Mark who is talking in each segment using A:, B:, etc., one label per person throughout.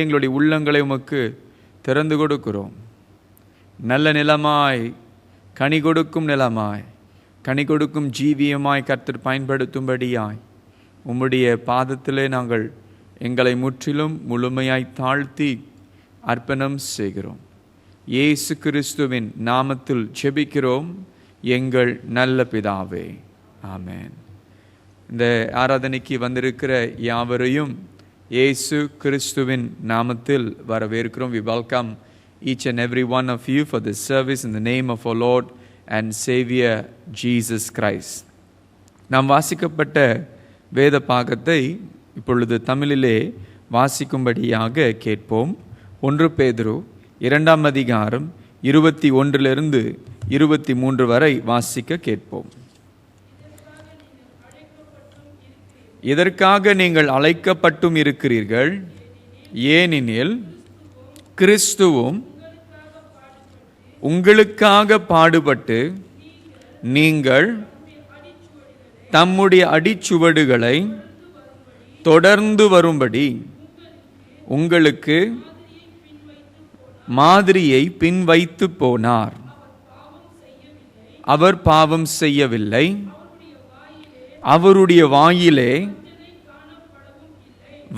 A: எங்களுடைய உள்ளங்களை உமக்கு திறந்து கொடுக்கிறோம். நல்ல நிலமாய், கனி கொடுக்கும் நிலமாய், கனி கொடுக்கும் ஜீவியமாய் கர்த்தர் பயன்படுத்தும்படியாய் உம்முடைய பாதத்திலே நாங்கள் எங்களை முற்றிலும் முழுமையாய் தாழ்த்தி அர்ப்பணம் செய்கிறோம். இயேசு கிறிஸ்துவின் நாமத்தில் ஜெபிக்கிறோம் எங்கள் நல்ல பிதாவே, ஆமென். இந்த ஆராதனைக்கு வந்திருக்கிற யாவரையும் இயேசு கிறிஸ்துவின் நாமத்தில் வரவேற்கிறோம். We welcome each and every one of you for this service in the name of our Lord and Savior Jesus Christ. நாம் வாசிக்கப்பட்ட வேத பாகத்தை இப்பொழுது தமிழிலே வாசிக்கும்படியாக கேட்போம். 1 பேதுரு 2 அதிகாரம் 21 23 வரை வாசிக்க கேட்போம். இதற்காக நீங்கள் அழைக்கப்பட்டும் இருக்கிறீர்கள், ஏனெனில் கிறிஸ்துவும் உங்களுக்காக பாடுபட்டு நீங்கள் தம்முடைய அடிச்சுவடுகளை தொடர்ந்து வரும்படி உங்களுக்கு மாதிரியை பின்வைத்து போனார். அவர் பாவம் செய்யவில்லை, அவருடைய வாயிலே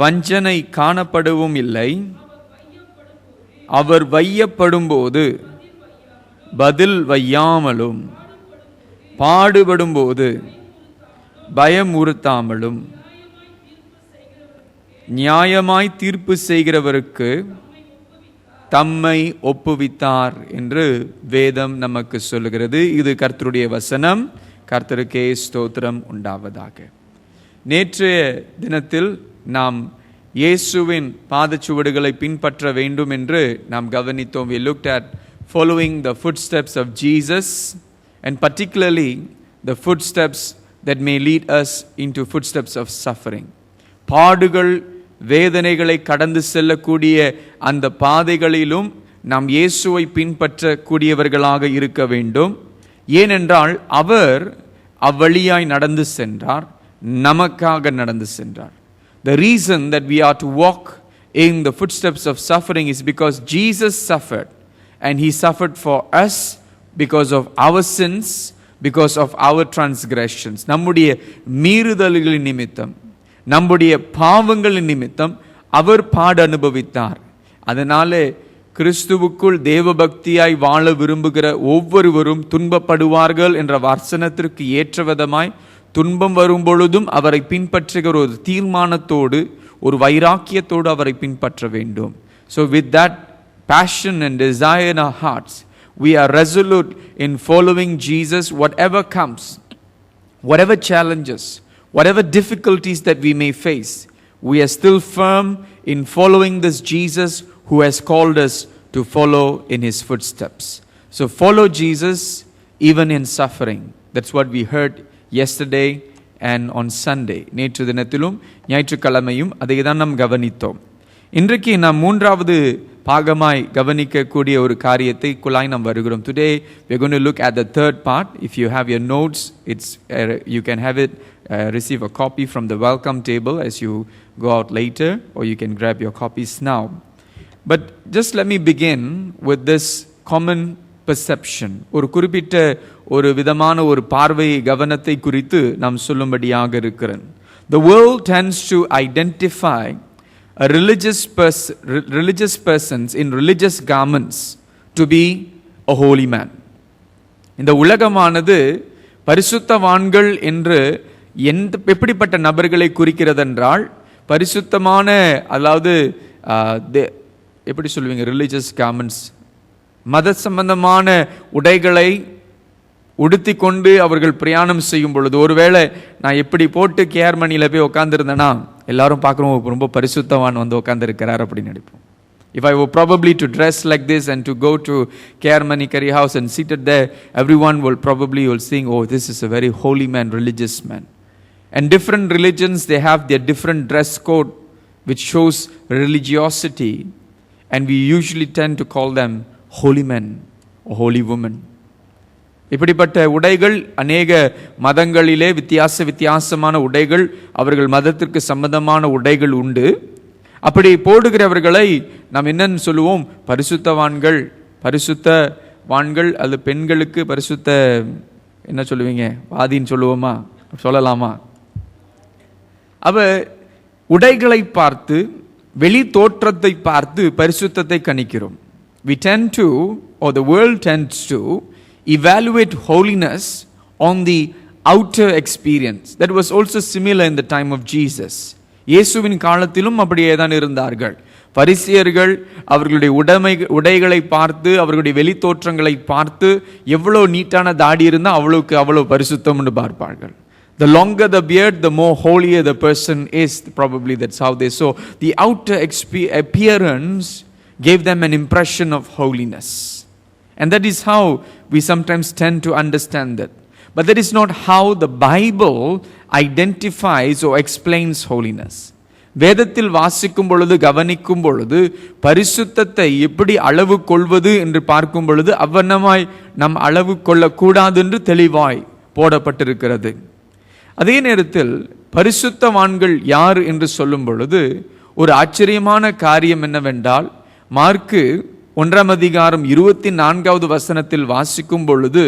A: வஞ்சனை காணப்படவும் இல்லை. அவர் வையப்படும்போது பதில் வையாமலும், பாடுபடும்போது பயமுறுத்தாமலும், நியாயமாய் தீர்ப்பு செய்கிறவருக்கு தம்மை ஒப்புவித்தார் என்று வேதம் நமக்கு சொல்லுகிறது. இது கர்த்தருடைய வசனம். கர்த்தருக்கே ஸ்தோத்திரம் உண்டாவதாக. நேற்றைய தினத்தில் நாம் இயேசுவின் பாதச்சுவடுகளை பின்பற்ற வேண்டும் என்று நாம் கவனித்தோம். We looked at following the footsteps of Jesus, and particularly the footsteps that may lead us into footsteps of suffering. பாடுகள், வேதனைகளை கடந்து செல்லக்கூடிய அந்த பாதைகளிலும் நாம் இயேசுவை பின்பற்றக்கூடியவர்களாக இருக்க வேண்டும். ஏனென்றால் அவர் அவ்வழியாய் நடந்து சென்றார், நமக்காக நடந்து சென்றார். The reason that we are to walk in the footsteps of suffering is because Jesus suffered, and he suffered for us because of our sins, because of our transgressions. நம்முடைய மீறுதல்களின் நிமித்தம், நம்முடைய பாவங்களின் நிமித்தம் அவர் பாடு அனுபவித்தார். அதனாலே கிறிஸ்துவுக்குள் தேவபக்தியாய் வாழ விரும்புகிற ஒவ்வொருவரும் துன்பப்படுவார்கள் என்ற வசனத்திற்கு ஏற்ற விதமாய் துன்பம் வரும் பொழுதும் அவரை பின்பற்றுகிற ஒரு தீர்மானத்தோடு, ஒரு வைராக்கியத்தோடு அவரை பின்பற்ற வேண்டும். So with that passion and desire in our hearts, we are resolute in following Jesus whatever comes, whatever challenges, whatever difficulties that we may face. We are still firm in following this Jesus who has called us to follow in his footsteps. So follow Jesus even in suffering. That's what we heard yesterday and on Sunday. நேற்று தினத்திலும் ஞாயிற்றுக்கிழமையும் அதை தான் நாம் கவனித்தோம். இன்றைக்கு நாம் 3வது பாகமாய் கவனிக்கக்கூடிய ஒரு காரியத்தைக்குள்ளாய் நாம் வருகிறோம். Today we are going to look at the third part. If you have your notes, you can have it, receive a copy from the welcome table as you go out later, or you can grab your copies now. But just let me begin with this common perception. ஒரு குறிப்பிட்ட ஒரு விதமான ஒரு பார்வை கவனத்தை குறித்து நாம் சொல்லும்படியாக இருக்கிறேன். The world tends to identify a religious persons in religious garments to be a holy man. இந்த உலகமானது பரிசுத்தவான்கள் என்று எப்படிப்பட்ட நபர்களை குறிக்கிறதென்றால், பரிசுத்தமான, அதாவது எப்படி சொல்லுவீங்க, ரிலிஜியஸ் கார்மெண்ட்ஸ், மத சம்பந்தமான உடைகளை உடுத்தி கொண்டு அவர்கள் பிரயாணம் செய்யும் பொழுது, ஒருவேளை நான் எப்படி போட்டு கேர்மனியில் போய் உட்காந்துருந்தேன்னா எல்லாரும் பார்க்குறோம் ரொம்ப பரிசுத்தவான் வந்து உட்காந்துருக்கிறார் அப்படின்னு நினைப்போம். If I were probably to dress like this and to go to Kermani Curry House and seated there, everyone will probably think, oh, this is a very holy man, religious man. And different religions, they have their different dress code which shows religiosity, and we usually tend to call them holy men or holy women. இப்படிப்பட்ட உடைகள் அநேக மதங்களிலே வித்தியாசமான உடைகள், அவர்கள் மதத்திற்கு சம்பந்தமான உடைகள் உண்டு. அப்படி போடுகிறவர்களை நாம் என்னன்னு சொல்லுவோம்? பரிசுத்தவான்கள். பரிசுத்தவான்கள் அது பெண்களுக்கு பரிசுத்த என்ன சொல்லுவீங்க? வாதின்னு சொல்லுவோமா? சொல்லலாமா? அவ உடைகளை பார்த்து வெளி தோற்றத்தை பார்த்து பரிசுத்தத்தை கணிக்கிறோம். We tend to, or the world tends to, evaluate holiness on the outer experience. That was also similar in the time of Jesus. இயேசுவின் காலத்திலும் அப்படியே தான் இருந்தார்கள். பரிசேயர்கள் அவர்களுடைய உடைகளை பார்த்து அவர்களுடைய வெளி தோற்றங்களை பார்த்து எவ்வளோ நீட்டான தாடி இருந்தால் அவ்வளோ பரிசுத்தம்னு பார்ப்பார்கள். The longer the beard, the more holier the person is. Probably that's how they saw. The outer appearance gave them an impression of holiness. And that is how we sometimes tend to understand that. But that is not how the Bible identifies or explains holiness. வேதத்தில் வாசிக்கும் பொழுது கவனிக்கும் பொழுது பரிசுத்தத்தை எப்படி அளவு கொள்வது என்று பார்க்கும் பொழுது அவ்வண்ணமாய் நம் அளவு கொள்ளக்கூடாது என்று தெளிவாய் போடப்பட்டிருக்கிறது. அதே நேரத்தில் பரிசுத்தவான்கள் யார் என்று சொல்லும் பொழுது ஒரு ஆச்சரியமான காரியம் என்னவென்றால், மார்க்கு 1:24 வாசிக்கும் பொழுது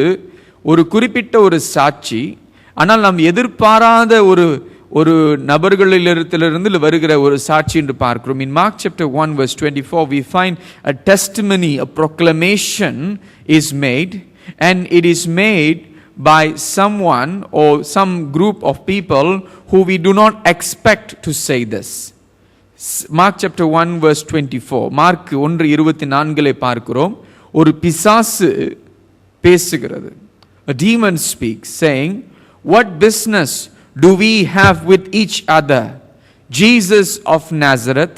A: ஒரு குறிப்பிட்ட ஒரு சாட்சி, ஆனால் நாம் எதிர்பாராத ஒரு நபர்களிலிருந்து வருகிற ஒரு சாட்சி என்று பார்க்கிறோம். In Mark chapter 1 verse 24 we find a testimony, a proclamation is made, and it is made by someone or some group of people who we do not expect to say this. Mark chapter 1 verse 24, mark 1:24 பார்க்கிறோம். ஒரு பிசாசு பேசுகிறது. A demon speaks saying, "What business do we have with each other, Jesus of Nazareth?"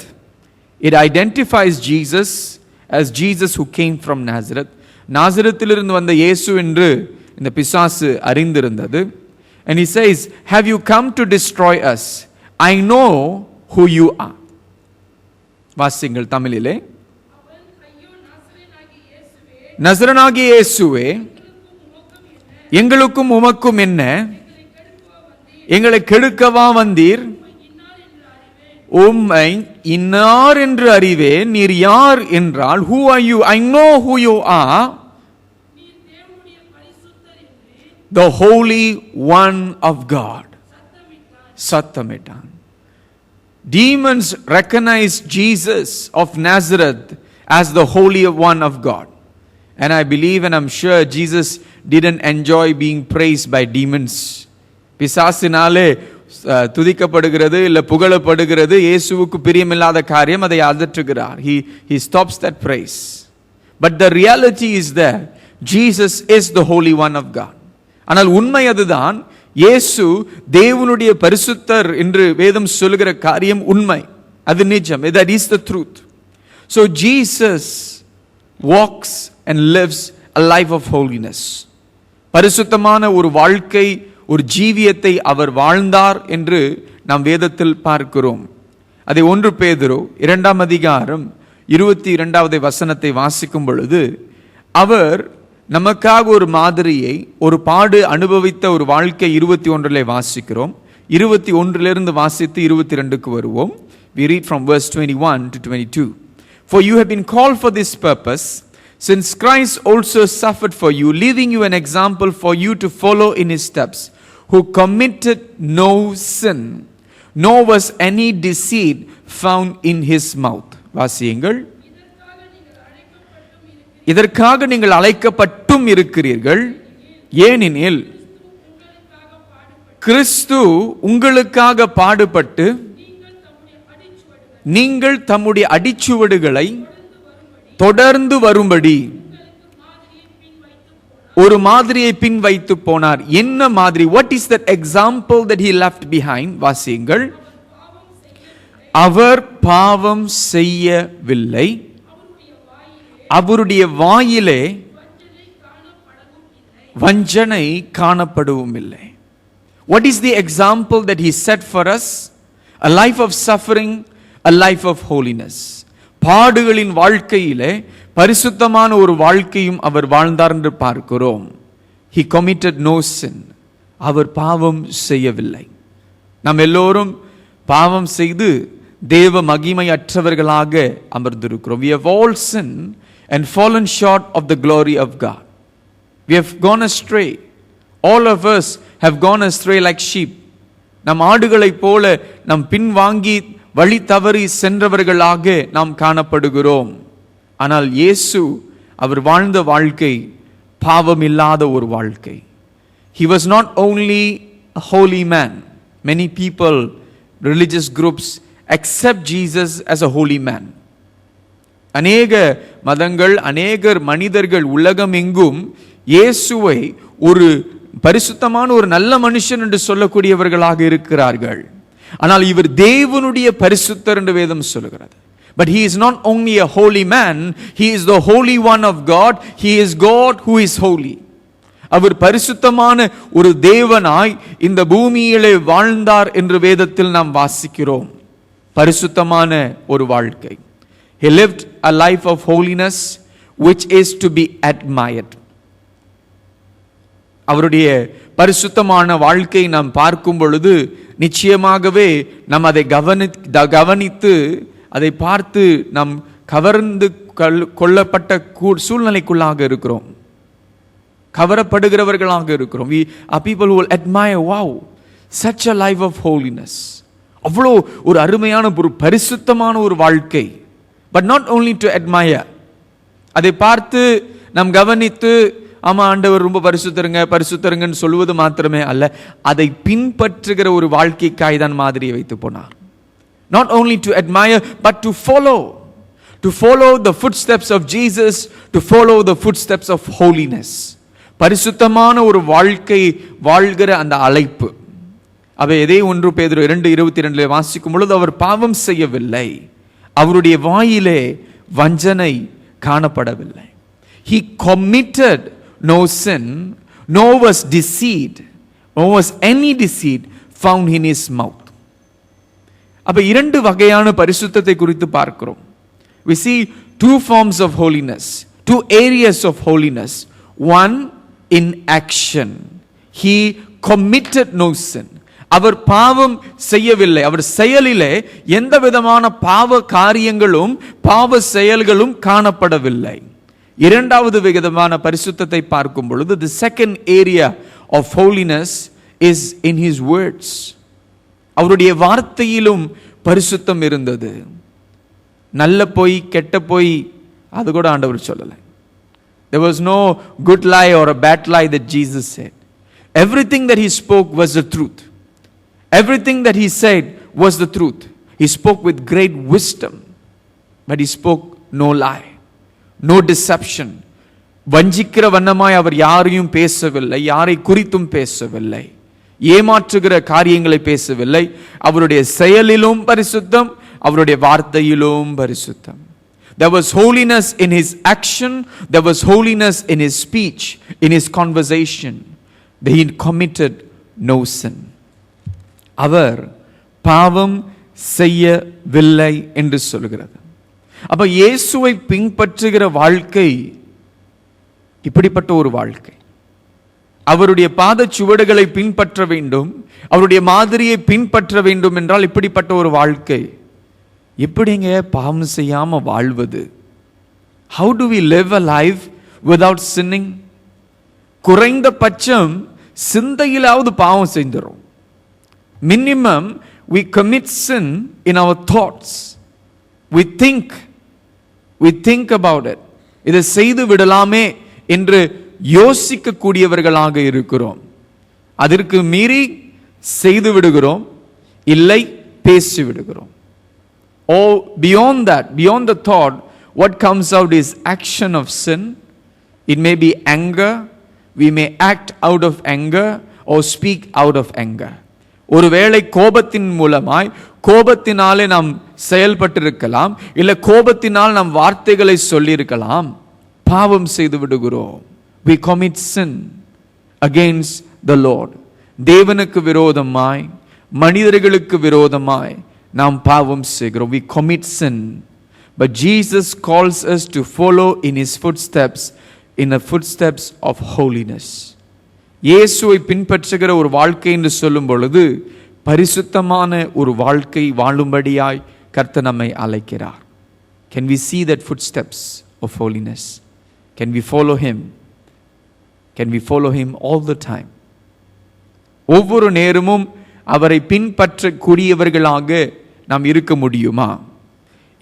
A: It identifies Jesus as Jesus who came from Nazareth. நாசரத்திலிருந்து வந்த இயேசு என்று இந்த பிசாசு அறிந்திருந்தது. And he says, "Have you come to destroy us? I know who you are." வாசிங்கள் தமிழிலே. நசரனாகிய இயேசுவே, எங்களுக்கும் உமக்கும் என்ன? எங்களை கெடுக்கவா வந்தீர்? உம்மை இன்னார் என்று அறிவேன். நீர் யார் என்றால், who are you? I know who you are. The Holy One of God. சத்தமிட்டான். Demons recognize Jesus of Nazareth as the Holy One of God. And I believe and I'm sure Jesus didn't enjoy being praised by demons. பிசாசினாலே துதிக்கப்படுகிறது இல்ல புகழப்படுகிறது இயேசுவுக்கு பிரியமில்லாத காரியம், அதை அதற்றுகிறார். He stops that praise. But the reality is that Jesus is the Holy One of God. ஆனால் உண்மை அதுதான், இயேசு தேவனுடைய பரிசுத்தர் என்று வேதம் சொல்லுகிற காரியம் உண்மை, அது நிஜம். That is the truth. So Jesus walks and lives a life of holiness. பரிசுத்தமான ஒரு வாழ்க்கை, ஒரு ஜீவியத்தை அவர் வாழ்ந்தார் என்று நாம் வேதத்தில் பார்க்கிறோம். அதை 1 பேதுரு 2:22 வாசிக்கும் பொழுது அவர் நமக்காக ஒரு மாதிரியை, ஒரு பாடு அனுபவித்த ஒரு வாழ்க்கை 21 வாசிக்கிறோம். 21 வாசித்து 22 வருவோம். We read from verse 21 to 22. For you have been called for this purpose, since Christ also suffered for you, leaving you an example for you to follow in his steps, who committed no sin, nor was any deceit found in his mouth. வாசியுங்கள். இதற்காக நீங்கள் அழைக்கப்பட்டும் இருக்கிறீர்கள், ஏனெனில் கிறிஸ்து உங்களுக்காக பாடுபட்டு நீங்கள் தம்முடைய அடிச்சுவடுகளை தொடர்ந்து வரும்படி ஒரு மாதிரியை பின் வைத்து போனார். என்ன மாதிரி? What is that example that he left behind? வாசியுங்கள். அவர் பாவம் செய்யவில்லை, அவருடைய வாயிலே வஞ்சனை காணப்படவும் இல்லை. What is the example that he set for us? A life of suffering, a life of holiness. பாடுகளின் வாழ்க்கையிலே பரிசுத்தமான ஒரு வாழ்க்கையும் அவர் வாழ்ந்தார் என்று பார்க்கிறோம். He committed no sin. அவர் பாவம் செய்யவில்லை. நாம் எல்லோரும் பாவம் செய்து தேவ மகிமையற்றவர்களாக அமர்ந்திருக்கிறோம். We have all sinned and fallen short of the glory of God. We have gone astray. All of us have gone astray like sheep. நம் ஆடுகளைப் போல நம் பின்வாங்கி வழி தவறி சென்றவர்களாக நாம் காணப்படுகிறோம். ஆனால் இயேசு அவர் வாழ்ந்த வாழ்க்கை பாவம் இல்லாத ஒரு வாழ்க்கை. He was not only a holy man. Many people, religious groups accept Jesus as a holy man. அநேக மதங்கள், அநேகர் மனிதர்கள் உலகம் எங்கும் இயேசுவை ஒரு பரிசுத்தமான ஒரு நல்ல மனுஷன் என்று சொல்லக்கூடியவர்களாக இருக்கிறார்கள். ஆனால் இவர் தேவனுடைய பரிசுத்தர் என்று வேதம் சொல்கிறது. But he is not only a holy man, he is the holy one of God. He is God who is holy. அவர் பரிசுத்தமான ஒரு தேவனாய் இந்த பூமியிலே வாழ்ந்தார் என்று வேதத்தில் நாம் வாசிக்கிறோம். பரிசுத்தமான ஒரு வாழ்க்கை. He lived a life of holiness which is to be admired. அவருடைய பரிசுத்தமான வாழ்க்கை நாம் பார்க்கும் பொழுது நிச்சயமாகவே நாம் அதை கவனித்து அதை பார்த்து நாம் கவர்ந்து கொள்ளப்பட்ட சூழ்நிலைக்குள்ளாக இருக்கிறோம். கவரப்படுகிறவர்களாக இருக்கிறோம். We are people who will admire, wow, such a life of holiness. அவ்வளோ ஒரு அருமையான ஒரு பரிசுத்தமான ஒரு வாழ்க்கை. But not only to admire. அதை பார்த்து நாம் கவனித்து ஆமா ஆண்டவர் ரொம்ப பரிசுத்தருங்கன்னு சொல்வது மாத்திரமே அல்ல, அதை பின்பற்றுகிற ஒரு வாழ்க்கைக்காய் தான் மாதிரியை வைத்து போனார். Not only to admire but to follow the footsteps of Jesus, to follow the footsteps of holiness. பரிசுத்தமான ஒரு வாழ்க்கை வாழ்கிற அந்த அழைப்பு. அவை எதே 1 பேதுரு 2:22 வாசிக்கும் பொழுது அவர் பாவம் செய்யவில்லை, அவருடைய வாயிலே வஞ்சனை காணப்படவில்லை. He committed no sin, nor was deceit, nor was any deceit found in his mouth. அப்ப 2 வகையான பரிசுத்தத்தை குறித்து பார்க்கிறோம். We see 2 forms of holiness, 2 areas of holiness. One in action. He committed no sin. அவர் பாவம் செய்யவில்லை, அவர் செயலிலே எந்த விதமான பாவ காரியங்களும் பாவ செயல்களும் காணப்படவில்லை. இரண்டாவது விதமான பரிசுத்தத்தை பார்க்கும் பொழுது the second area of holiness is in his words. அவருடைய வார்த்தையிலும் பரிசுத்தம் இருந்தது. நல்ல பொய் கெட்ட பொய் அது கூட ஆண்டவர் சொல்லலை. There was no good lie or a bad lie that Jesus said. Everything that he spoke was the truth. Everything that he said was the truth. He spoke with great wisdom, but he spoke no lie, no deception. வஞ்சிக்கிற வண்ணமாய் அவர் யாரையும் பேசவில்லை, யாரை குறித்தும் பேசவில்லை, ஏமாற்றுகிற காரியங்களை பேசவில்லை. அவருடைய செயலிலும் பரிசுத்தம், அவருடைய வார்த்தையிலும் பரிசுத்தம். There was holiness in his action, there was holiness in his speech, in his conversation. He committed no sin. அவர் பாவம் செய்யவில்லை என்று சொல்கிறது. அப்ப இயேசுவை பின்பற்றுகிற வாழ்க்கை இப்படிப்பட்ட ஒரு வாழ்க்கை. அவருடைய பாத சுவடுகளை பின்பற்ற வேண்டும், அவருடைய மாதிரியை பின்பற்ற வேண்டும் என்றால் இப்படிப்பட்ட ஒரு வாழ்க்கை. எப்படிங்க பாவம் செய்யாம வாழ்வது? How do we live a life without sinning? குறைந்தபட்சம் சிந்தையிலாவது பாவம் செஞ்சிடும். Minimum we commit sin in our thoughts. We think about it. இதை செய்து விடலாமே என்று யோசிக்க கூடியவர்களாக இருக்கிறோம். அதற்கு மீறி செய்து விடுகிறோம், இல்லை பேசி விடுகிறோம். Or beyond that, beyond the thought, what comes out is action of sin. It may be anger. We may act out of anger or speak out of anger. ஒருவேளை கோபத்தின் மூலமாய், கோபத்தினாலே நாம் செயல்பட்டிருக்கலாம், இல்லை கோபத்தினால் நாம் வார்த்தைகளை சொல்லியிருக்கலாம், பாவம் செய்து விடுகிறோம். We commit sin against the Lord. தேவனுக்கு விரோதமாய், மனிதர்களுக்கு விரோதமாய் நாம் பாவம் செய்கிறோம். We commit sin. But Jesus calls us to follow in his footsteps, in the footsteps of holiness. இயேசுவை பின்பற்றுகிற ஒரு வாழ்க்கை என்று சொல்லும் பொழுது பரிசுத்தமான ஒரு வாழ்க்கை வாழும்படியாய் கர்த்தர் நம்மை அழைக்கிறார். Can we see that footsteps of holiness? Can we follow him? Can we follow him all the time? ஒவ்வொரு நேரமும் அவரை பின்பற்றக்கூடியவர்களாக நாம் இருக்க முடியுமா?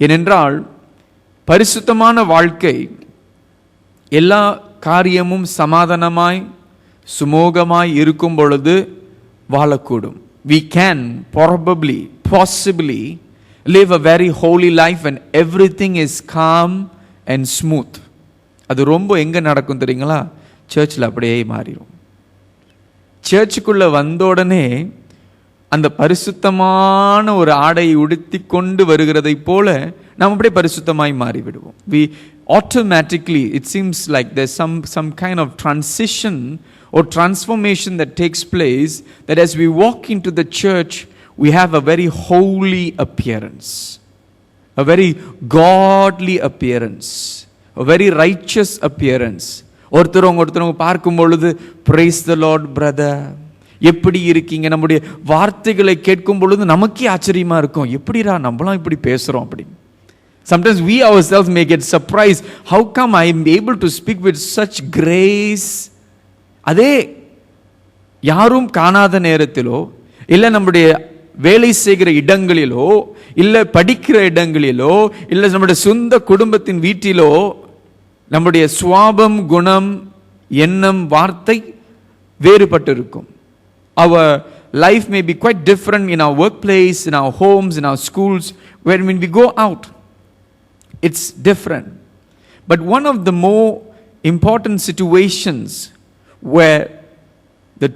A: ஏனென்றால் பரிசுத்தமான வாழ்க்கை எல்லா காரியமும் சமாதானமாய் சுமூகமாய் இருக்கும் பொழுது வாழக்கூடும். We can possibly live a very holy life when everything is calm and smooth. அது ரொம்ப எங்க நடக்கும் தெரியுங்களா? சர்ச்சில் அப்படியே மாறிடும். சர்ச்சுக்குள்ள வந்த உடனே அந்த பரிசுத்தமான ஒரு ஆடையை உடுத்தி கொண்டு வருகிறதை போல நாம் அப்படியே பரிசுத்தமாய் மாறிவிடுவோம். We automatically, it seems like there's some kind of transition or transformation that takes place, that as we walk into the church we have a very holy appearance, a very godly appearance, a very righteous appearance. ஒருத்தரவங்க பார்க்கும் பொழுது praise the Lord brother, எப்படி இருக்கீங்க, நம்முடைய வார்த்தைகளை கேட்கும் பொழுது நமக்கே ஆச்சரியமா இருக்கும், எப்படிடா நம்மளாம் இப்படி பேசுறோம் அப்படி. Sometimes we ourselves may get surprised, how come I am able to speak with such grace? அதே யாரும் காணாத நேரத்திலோ இல்லை நம்முடைய வேலை செய்கிற இடங்களிலோ இல்லை படிக்கிற இடங்களிலோ இல்லை நம்முடைய சொந்த குடும்பத்தின் வீட்டிலோ நம்முடைய சுவாபம், குணம், எண்ணம், வார்த்தை வேறுபட்டு இருக்கும். Our life may be quite different in our workplace, in our homes, in our schools. When we go out, it's different. But one of the more important situations where the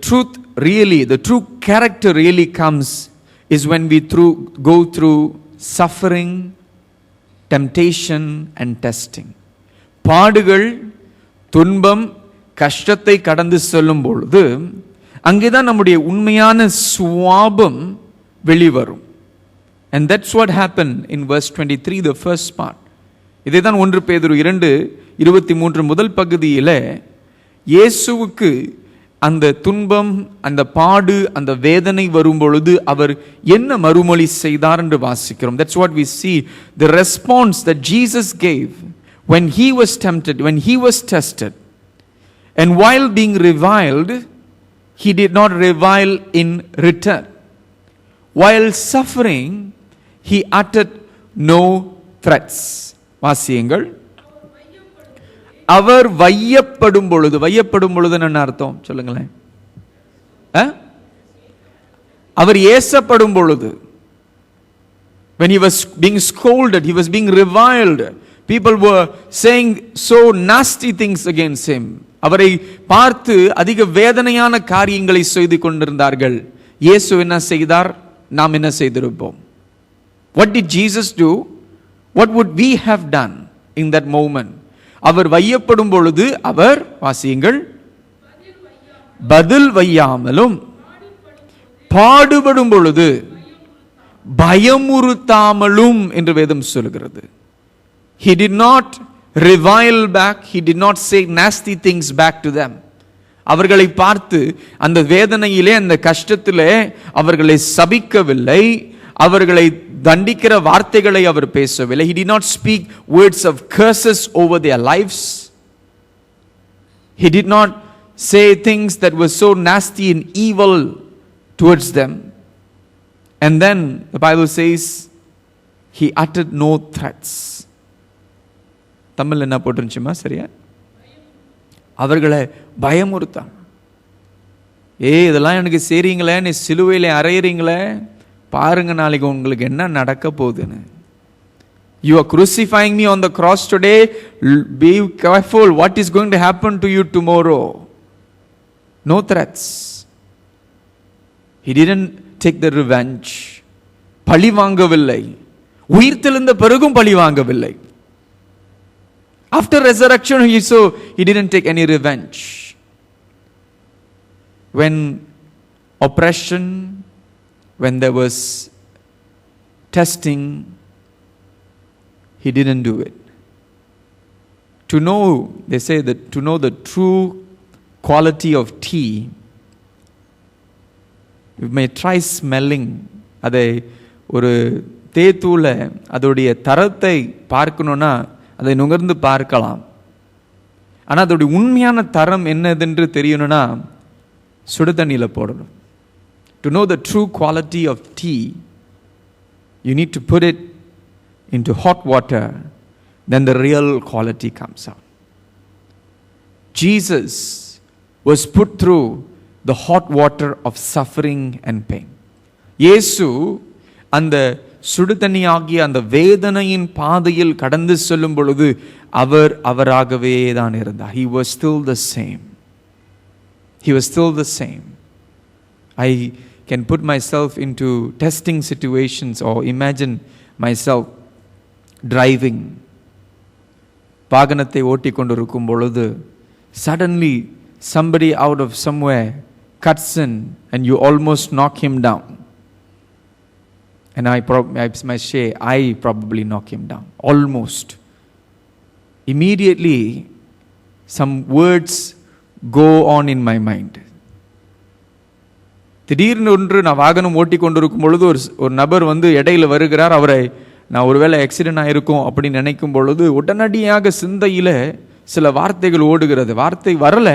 A: true character really comes is when we go through suffering, temptation and testing. பாடுகள், துன்பம், கஷ்டத்தை கடந்து செல்லும் பொழுது அங்கேதான் நம்முடைய உண்மையான சுவாபம் வெளிவரும். And that's what happened in verse 23, the first part. இதைதான் 1 பேதுரு 2:23 முதல் பகுதியில் இயேசுவுக்கு அந்த துன்பம், அந்த பாடு, அந்த வேதனை வரும் பொழுது அவர் என்ன மறுமொழி செய்தார் என்று வாசிக்கிறோம். That's what we see, the response that Jesus gave when he was tempted, when he was tested, and while being reviled, he did not revile in return. While suffering, he uttered no threats. வாசியுங்கள். அவர் வையப்படும் பொழுது, வையப்படும் பொழுது என்ன அர்த்தம் சொல்லுங்களேன்? அவர் ஏசப்படும் பொழுது, when he was being scolded, he was being reviled, people were saying so nasty things against him. அவரை பார்த்து அதிக வேதனையான காரியங்களை செய்து கொண்டிருந்தார்கள். இயேசு என்ன செய்தார்? நாம் என்ன செய்திருப்போம்? What did Jesus do? What would we have done in that moment? அவர் வையப்படும் பொழுது அவர், வாசியுங்கள், பதில் வையாமலும் பாடுபடும் பொழுது பயமுறுத்தாமலும் என்று வேதம் சொல்கிறது. He did not revile back, he did not say nasty things back to them. அவர்களை பார்த்து அந்த வேதனையிலே, அந்த கஷ்டத்திலே அவர்களை சபிக்கவில்லை, அவர்களை தண்டிக்கிற வார்த்தைகளை அவர் பேசவில்லை. He did not speak words of curses over their lives. He did not say things that were so nasty and evil towards them. And then the Bible says he uttered no threats. Tamil என்ன போட்டுருந்துச்சுமா சரியா? அவர்களை பயமுறுத்தான். இதெல்லாம் எனக்கு செய்றீங்களே, நீ சிலுவையில அறையிறீங்களே, பாருங்க நாளைக்கு உங்களுக்கு என்ன நடக்க போகுதுன்னு. You are crucifying me on the cross today, be careful what is going to happen to you tomorrow. No threats. He didn't take the revenge. பழி வாங்கவில்லை. உயிர்த்தெழுந்த பிறகும் பழி வாங்கவில்லை. After resurrection he didn't take any revenge. When oppression, when there was testing, he didn't do it. To know, they say that to know the true quality of tea, you may try smelling. அதை ஒரு தேத்தூள அதோடைய தரத்தை பார்க்கணுன்னா அதை நுகர்ந்து பார்க்கலாம். ஆனால் அதோடைய உண்மையான தரம் என்னதென்று தெரியணும்னா சுடு தண்ணியில் போடணும். To know the true quality of tea, you need to put it into hot water, then the real quality comes out. Jesus was put through the hot water of suffering and pain. இயேசு அந்த சுடு தண்ணி ஆகிய அந்த வேதனையின் பாதையில் கடந்து செல்லும் பொழுது அவராகவே தான் இருந்தார். He was still the same. He was still the same. I can put myself into testing situations or imagine myself driving. வாகனத்தை ஓட்டிக்கொண்டிருக்கும் பொழுது suddenly somebody out of somewhere cuts in and you almost knock him down. And I probably knock him down. Almost. Immediately, some words go on in my mind. திடீர்னு ஒன்று நான் வாகனம் ஓட்டி கொண்டிருக்கும் பொழுது ஒரு நபர் வந்து இடையில வருகிறார். அவரை நான் ஒருவேளை ஆக்சிடென்ட் ஆயிருக்கும் அப்படின்னு நினைக்கும் பொழுது உடனடியாக சிந்தையில சில வார்த்தைகள் ஓடுகிறது. வார்த்தை வரல,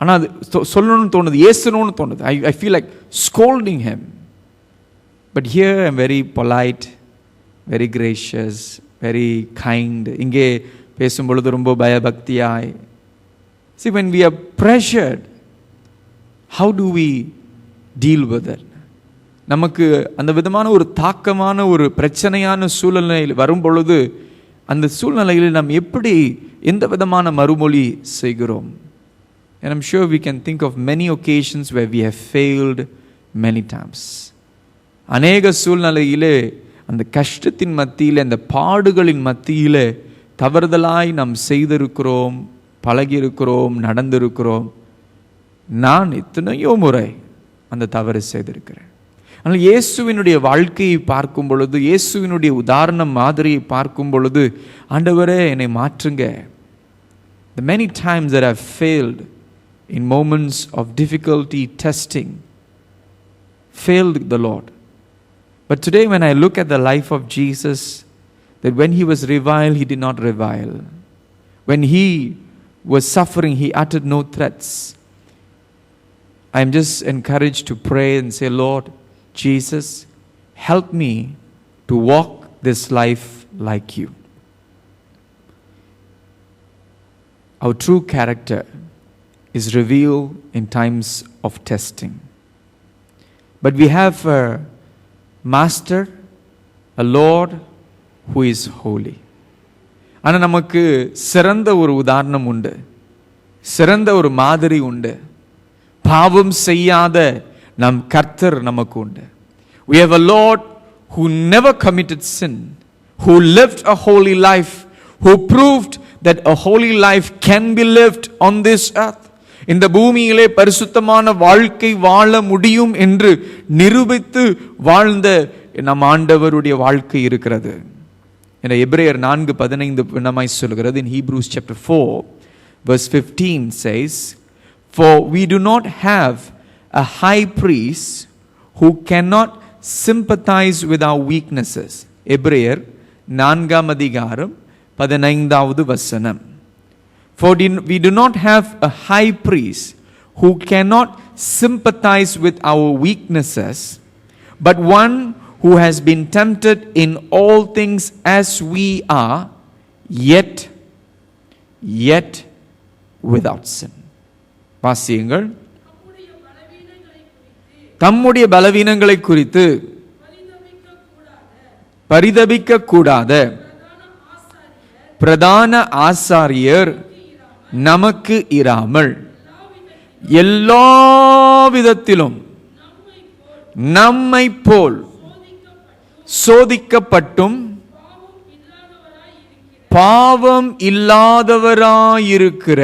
A: ஆனால் அது சொல்லணும்னு தோணுது, ஏசணும்னு தோணுது. I feel like scolding him. But here I'm very polite, very gracious, very kind. இங்கே பேசும் பொழுது ரொம்ப பயபக்தியாய். See, when we are pressured, how do we deal with it? நமக்கு அந்த விதமான ஒரு தாக்கமான ஒரு பிரச்சனையான சூழ்நிலையில் வரும் பொழுது அந்த சூழ்நிலையில் நாம் எப்படி எந்த விதமான மறுமொழி செய்கிறோம்? And I'm sure we can think of many occasions where we have failed many times. அநேக சூழ்நிலையிலே அந்த கஷ்டத்தின் மத்தியிலே, அந்த பாடுகளின் மத்தியிலே தவறுதலாய் நாம் செய்திருக்கிறோம், பழகியிருக்கிறோம், நடந்திருக்கிறோம். நான் எத்தனையோ முறை அந்த தவறு செய்திருக்கிறேன். ஆனால் இயேசுவினுடைய வாழ்க்கையை பார்க்கும் பொழுது, இயேசுவினுடைய உதாரணம் மாதிரியை பார்க்கும் பொழுது, ஆண்டவரே என்னை மாற்றுங்க. The many times that I've failed in moments of difficulty, testing, failed the Lord. But today when I look at the life of Jesus, that when he was reviled, he did not revile. When he was suffering, he uttered no threats. I am just encouraged to pray and say, Lord Jesus, help me to walk this life like you. Our true character is revealed in times of testing. But we have a Master, a Lord who is holy. ஆனால் நமக்கு சிறந்த ஒரு உதாரணம் உண்டு, சிறந்த ஒரு மாதிரி உண்டு. பாவம் செய்யாத நம் கர்த்தர் நமக்கு உண்டு. We have a Lord who never committed sin, who lived a holy life, who proved that a holy life can be lived on this earth. இந்த பூமியிலே பரிசுத்தமான வாழ்க்கை வாழ முடியும் என்று நிரூபித்து வாழ்ந்த நம் ஆண்டவருடைய வாழ்க்கை இருக்கிறது. என எபிரேயர் 4:15 விண்ணமாய் சொல்கிறது. In Hebrews chapter 4 verse 15 says, For we do not have a high priest who cannot sympathize with our weaknesses. எபிரேயர் 4:15 வசனம். For we do not have a high priest who cannot sympathize with our weaknesses, but one who has been tempted in all things as we are, yet without sin. வாசியுங்கள். தம்முடைய பலவீனங்களை குறித்து பரிதபிக்க கூடாத பிரதான ஆசாரியர் நமக்கு இராமல் எல்லா விதத்திலும் நம்மை போல் சோதிக்கப்பட்டும் பாவம் இல்லாதவராயிருக்கிற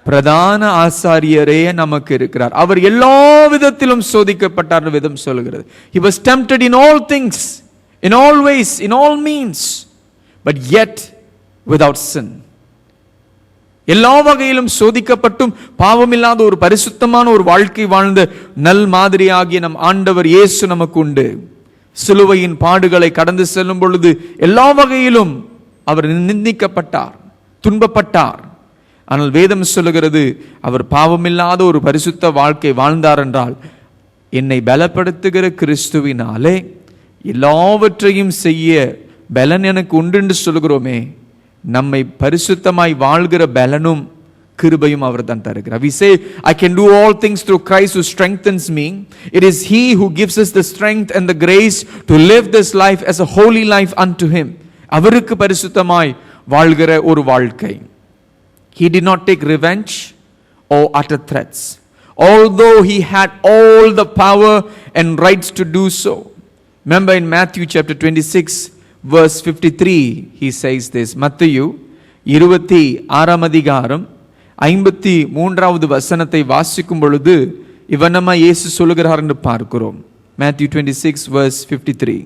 A: பிரதான ஆசாரியரே நமக்கு இருக்கிறார். அவர் எல்லா விதத்திலும் சோதிக்கப்பட்டார் விதம் சொல்கிறது. He was tempted in all things, in all ways, in all means, but yet without sin. எல்லா வகையிலும் சோதிக்கப்பட்டும் பாவமில்லாத ஒரு பரிசுத்தமான ஒரு வாழ்க்கை வாழ்ந்த நல் மாதிரியாகிய நம் ஆண்டவர் இயேசு நமக்கு உண்டு. சிலுவையின் பாடுகளை கடந்து செல்லும் பொழுது எல்லா வகையிலும் அவர் நிந்திக்கப்பட்டார், துன்பப்பட்டார். ஆனால் வேதம் சொல்லுகிறது அவர் பாவமில்லாத ஒரு பரிசுத்த வாழ்க்கை வாழ்ந்தார் என்றால் என்னை பலப்படுத்துகிற கிறிஸ்துவினாலே எல்லாவற்றையும் செய்ய பலன் எனக்கு உண்டு என்று சொல்கிறோமே, நம்மை பரிசுத்தமாய் வாழ்கிற பலனும் கிருபையும் அவர் தான் தருகிறார். We say I can do all things through Christ who strengthens me. It is he who gives us the strength and the grace to live this life as a holy life unto him. அவருக்கு பரிசுத்தமாய் வாழ்கிற ஒரு வாழ்க்கை. He did not take revenge or utter threats, although he had all the power and rights to do so. Remember in Matthew chapter 26 verse 53 he says this. மத்தேயு 26ஆம் அதிகாரம் 53வது வசனத்தை வாசிக்கும் பொழுது இவனமா இயேசு சொல்லுகிறார் என்று பார்க்கிறோம். Matthew 26 verse 53.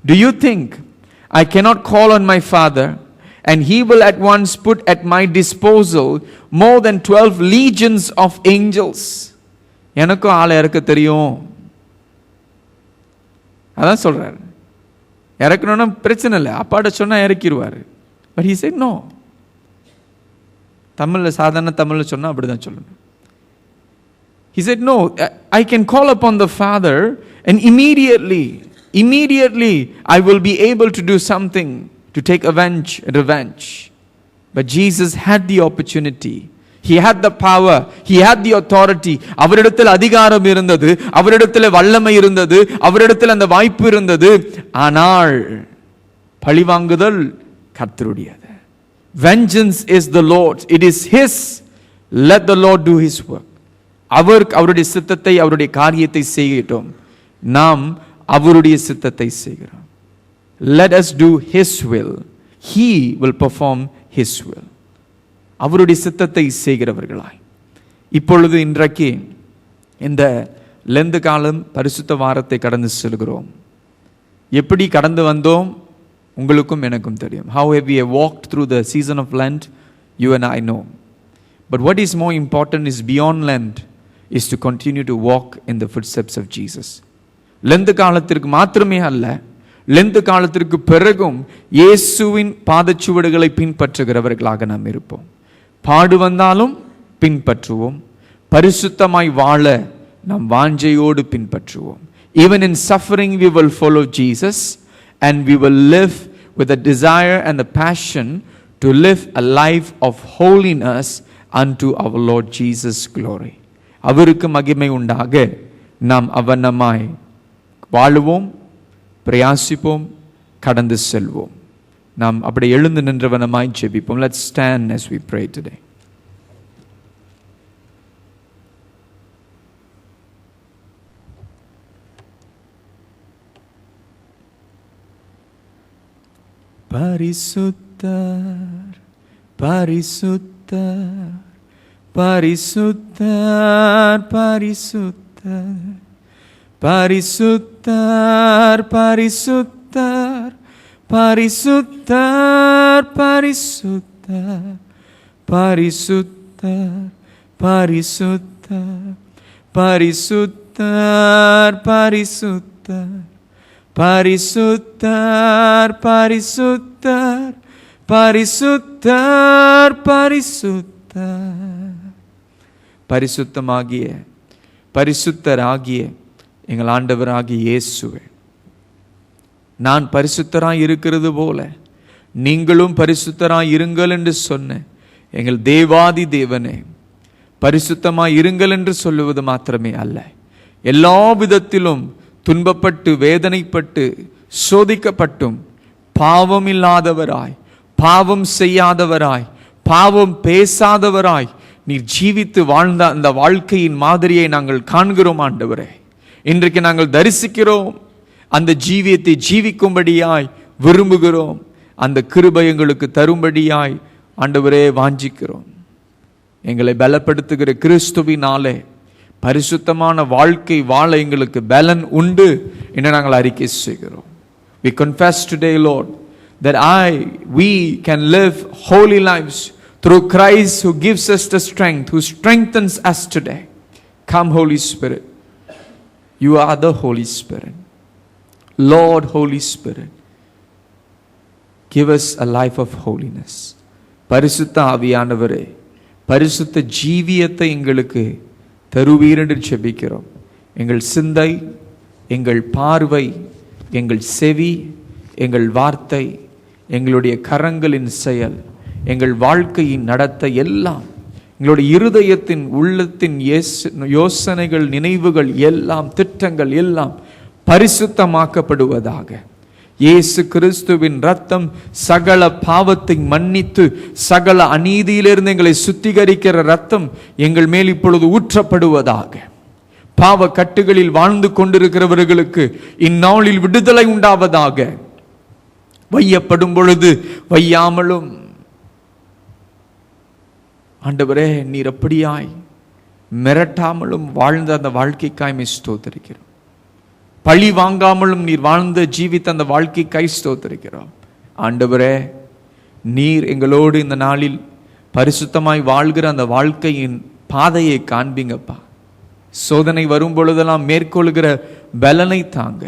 A: Do you think I cannot call on my Father and he will at once put at my disposal more than 12 legions of angels? எனக்கும் ஆளை இறக்க தெரியும், அதான் சொல்றாரு. இறக்கணும்னா பிரச்சனை இல்லை, அப்பாட்ட சொன்னா இறக்கிடுவார். But he said no. தமிழில் சாதாரண தமிழில் சொன்னால் அப்படி தான் சொல்லணும். He said no, I can call upon the Father and immediately I will be able to do something to take revenge. But Jesus had the opportunity. He had the power, he had the authority. அவரிடத்தில் அதிகாரம் இருந்தது, அவரிடத்தில் வல்லமை இருந்தது, அவரிடத்தில் அந்த வாய்ப்பு இருந்தது. ஆனால் பழிவாங்குதல் கர்த்தருடையது. Vengeance is the Lord's, it is his. Let the Lord do his work. அவருடைய சித்தத்தை, அவருடைய காரியத்தை செய்யட்டும். நாம் அவருடைய சித்தத்தை செய்கிறோம். Let us do his will. He will perform his will. அவருடைய சித்தத்தை செய்கிறவர்களாய் இப்பொழுது இன்றைக்கு இந்த லெந்து காலம் பரிசுத்த வாரத்தை கடந்து செல்கிறோம். எப்படி கடந்து வந்தோம் உங்களுக்கும் எனக்கும் தெரியும். How have we walked through the season of Lent? You and I know. But what is more important is beyond Lent is to continue to walk in the footsteps of Jesus. Lent காலத்திற்கு மாத்திரமே அல்ல, Lent காலத்திற்கு பிறகும் இயேசுவின் பாதச்சுவடுகளை பின்பற்றுகிறவர்களாக நாம் இருப்போம். பாடு வந்தாலும் பின்பற்றுவோம், பரிசுத்தமாய் வாழ நாம் வாஞ்சையோடு பின்பற்றுவோம். Even in suffering we will follow Jesus and we will live with the desire and the passion to live a life of holiness unto our Lord Jesus glory. அவருக்கு மகிமை உண்டாக நாம் அவனமாய் வாழுவோம், பிரயாசிப்போம், கடந்து செல்வோம். நாம் அப்படி எழுந்து நின்றவனமாய் ஜெபிப்போம். Let's stand as we pray today. பரிசுத்தர் பரிசுத்தர் பரிசுத்தர் பரிசுத்தர் பரிசுத்தர் பரிசுத்தர் பரிசுத்தர் பரிசுத்தர் பரிசுத்தர் பரிசுத்தர் பரிசுத்தர் பரிசுத்தர் பரிசுத்தர் பரிசுத்தர் பரிசுத்தர் பரிசுத்தர். பரிசுத்தமாகிய பரிசுத்தராகிய எங்கள் ஆண்டவராகிய இயேசுவே, நான் பரிசுத்தராய் இருக்கிறது போல நீங்களும் பரிசுத்தராய் இருங்கள் என்று சொன்ன எங்கள் தேவாதி தேவனே, பரிசுத்தமாய் இருங்கள் என்று சொல்லுவது மாத்திரமே அல்ல, எல்லா விதத்திலும் துன்பப்பட்டு வேதனைப்பட்டு சோதிக்கப்பட்டும் பாவம் இல்லாதவராய், பாவம் செய்யாதவராய், பாவம் பேசாதவராய் நீர் ஜீவித்து வாழ்ந்த அந்த வாழ்க்கையின் மாதிரியை நாங்கள் காண்கிறோம் ஆண்டவரே. இன்றைக்கு நாங்கள் தரிசிக்கிறோம், அந்த ஜீவியத்தை ஜீவிக்கும்படியாய் விரும்புகிறோம். அந்த கிருபை எங்களுக்கு தரும்படியாய் ஆண்டவரே வாஞ்சிக்கிறோம். எங்களை பலப்படுத்துகிற கிறிஸ்துவினாலே பரிசுத்தமான வாழ்க்கை வாழ எங்களுக்கு பலன் உண்டு என்று நாங்கள் அறிக்கை செய்கிறோம். We confess today, Lord, that we can live holy lives through Christ who gives us the strength, who strengthens us today. Come, Holy Spirit. You are the Holy Spirit. Lord, Holy Spirit, give us a life of holiness. பரிசுத்த ஆவியானவரே, பரிசுத்த ஜீவியத்தை எங்களுக்கு தருவீர் என்று ஜெபிக்கிறோம். எங்கள் சிந்தை, எங்கள் பார்வை, எங்கள் செவி, எங்கள் வார்த்தை, எங்களுடைய கரங்களின் செயல், எங்கள் வாழ்க்கையின் நடத்தை எல்லாம், எங்களுடைய இருதயத்தின் உள்ளத்தின் யோசனைகள், நினைவுகள் எல்லாம், திட்டங்கள் எல்லாம் பரிசுத்தமாக்கப்படுவதாக. இயேசு கிறிஸ்துவின் ரத்தம் சகல பாவத்தை மன்னித்து சகல அநீதியிலிருந்து எங்களை சுத்திகரிக்கிற ரத்தம் எங்கள் மேல் இப்பொழுது ஊற்றப்படுவதாக. பாவ கட்டுகளில் வாழ்ந்து கொண்டிருக்கிறவர்களுக்கு இந்நாளில் விடுதலை உண்டாவதாக. வையப்படும் பொழுது வையாமலும், ஆண்டவரே நீர் அப்படியாய் மிரட்டாமலும் வாழ்ந்த அந்த வாழ்க்கைக்காய் ஸ்தோத்திரிக்கிறோம். பழி வாங்காமலும் நீர் வாழ்ந்த ஜீவித்த அந்த வாழ்க்கைக்காய் ஸ்தோத்திரிக்கிறோம். ஆண்டவரே, நீர் எங்களோடு இந்த நாளில் பரிசுத்தமாய் வாழ்கிற அந்த வாழ்க்கையின் பாதையை காண்பீங்கப்பா. சோதனை வரும் பொழுதெல்லாம் மேற்கொள்கிற பலனை தாங்க.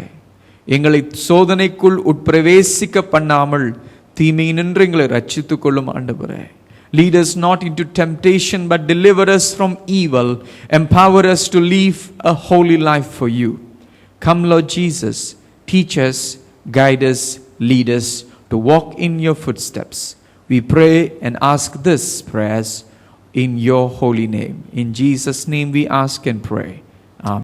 A: எங்களை சோதனைக்குள் உட்பிரவேசிக்க பண்ணாமல் தீமை நின்று எங்களை ரட்சித்துக் கொள்ளும் ஆண்டவரே. Lead us not into temptation, but deliver us from evil. Empower us to live a holy life for you. Come, Lord Jesus, teach us, guide us, lead us to walk in your footsteps. We pray and ask this prayers in your holy name. In Jesus' name we ask and pray.